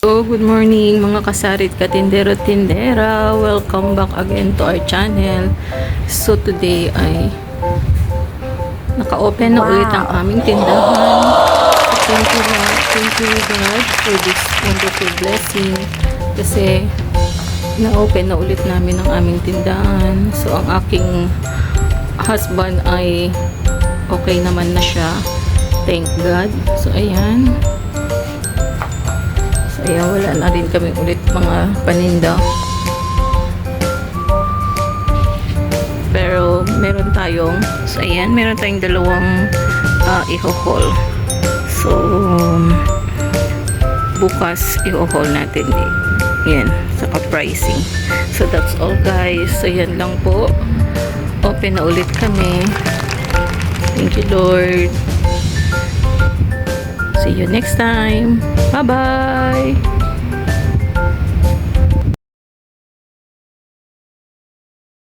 Good morning mga kasarit katindero tindera. Welcome back again to our channel. So today ay naka-open na ulit ang aming tindahan. So, thank you God for this wonderful blessing. Kasi na-open na ulit namin ang aming tindahan. So ang aking husband ay okay naman na siya. Thank God. So ayan. Ayan, wala na rin kami ulit mga paninda. Pero meron tayong, so ayan, meron tayong dalawang i-haul. So bukas i-haul natin din. Yan, saka pricing. So that's all guys. So yan lang po. Open na ulit kami. Thank you Lord. See you next time. Bye-bye!